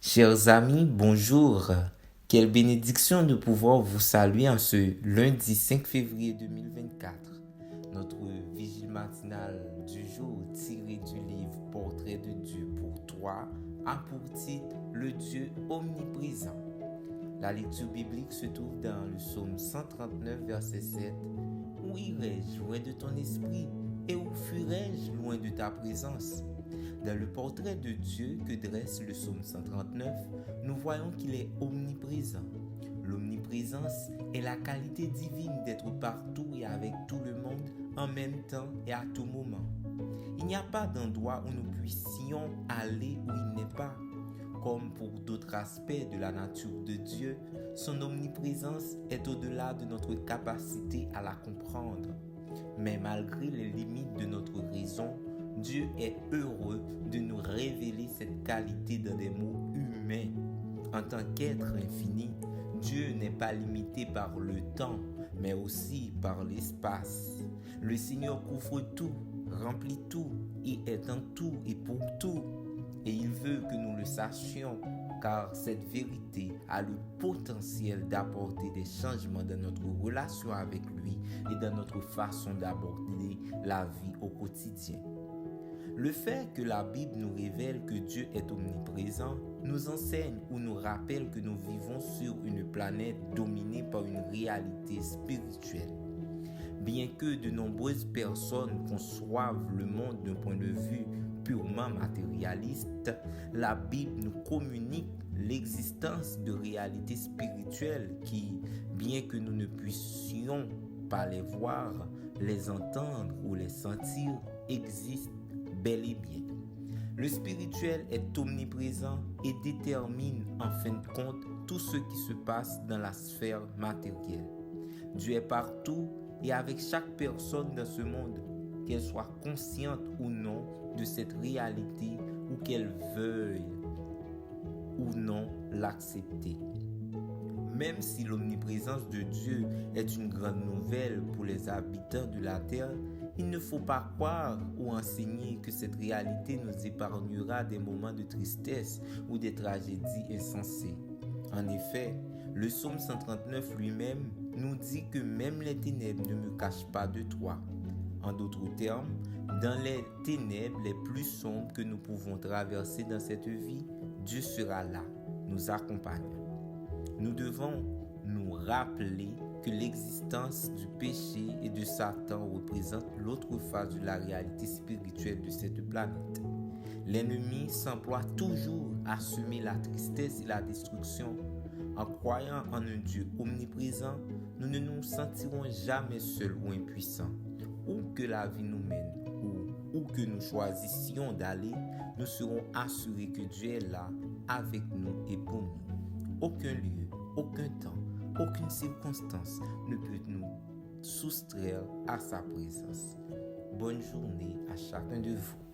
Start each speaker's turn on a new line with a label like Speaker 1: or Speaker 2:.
Speaker 1: Chers amis, bonjour. Quelle bénédiction de pouvoir vous saluer en ce lundi 5 février 2024. Notre vigile matinale du jour tirée du livre Portrait de Dieu pour toi a pour titre Le Dieu omniprésent. La lecture biblique se trouve dans le psaume 139 verset 7. Où irai-je loin de ton esprit et où fuirai-je loin de ta présence? Dans le portrait de Dieu que dresse le psaume 139, nous voyons qu'il est omniprésent. L'omniprésence est la qualité divine d'être partout et avec tout le monde en même temps et à tout moment. Il n'y a pas d'endroit où nous puissions aller où il n'est pas. Comme pour d'autres aspects de la nature de Dieu, son omniprésence est au-delà de notre capacité à la comprendre. Mais malgré les limites de notre raison, Dieu est heureux de nous révéler cette qualité dans des mots humains. En tant qu'être infini, Dieu n'est pas limité par le temps, mais aussi par l'espace. Le Seigneur couvre tout, remplit tout et est en tout et pour tout. Et il veut que nous le sachions, car cette vérité a le potentiel d'apporter des changements dans notre relation avec lui et dans notre façon d'aborder la vie au quotidien. Le fait que la Bible nous révèle que Dieu est omniprésent nous enseigne ou nous rappelle que nous vivons sur une planète dominée par une réalité spirituelle. Bien que de nombreuses personnes conçoivent le monde d'un point de vue purement matérialiste, la Bible nous communique l'existence de réalités spirituelles qui, bien que nous ne puissions pas les voir, les entendre ou les sentir, existent bel et bien. Le spirituel est omniprésent et détermine en fin de compte tout ce qui se passe dans la sphère matérielle. Dieu est partout et avec chaque personne dans ce monde, qu'elle soit consciente ou non de cette réalité ou qu'elle veuille ou non l'accepter. Même si l'omniprésence de Dieu est une grande nouvelle pour les habitants de la terre, il ne faut pas croire ou enseigner que cette réalité nous épargnera des moments de tristesse ou des tragédies insensées. En effet, le psaume 139 lui-même nous dit que même les ténèbres ne me cachent pas de toi. En d'autres termes, dans les ténèbres les plus sombres que nous pouvons traverser dans cette vie, Dieu sera là, nous accompagnant. Nous devons nous rappeler que l'existence du péché et de Satan représente l'autre face de la réalité spirituelle de cette planète. L'ennemi s'emploie toujours à semer la tristesse et la destruction. En croyant en un Dieu omniprésent, nous ne nous sentirons jamais seuls ou impuissants. Où que la vie nous mène ou où que nous choisissions d'aller, nous serons assurés que Dieu est là, avec nous et pour nous. Aucun lieu, aucun temps, aucune circonstance ne peut nous soustraire à sa présence. Bonne journée à chacun de vous.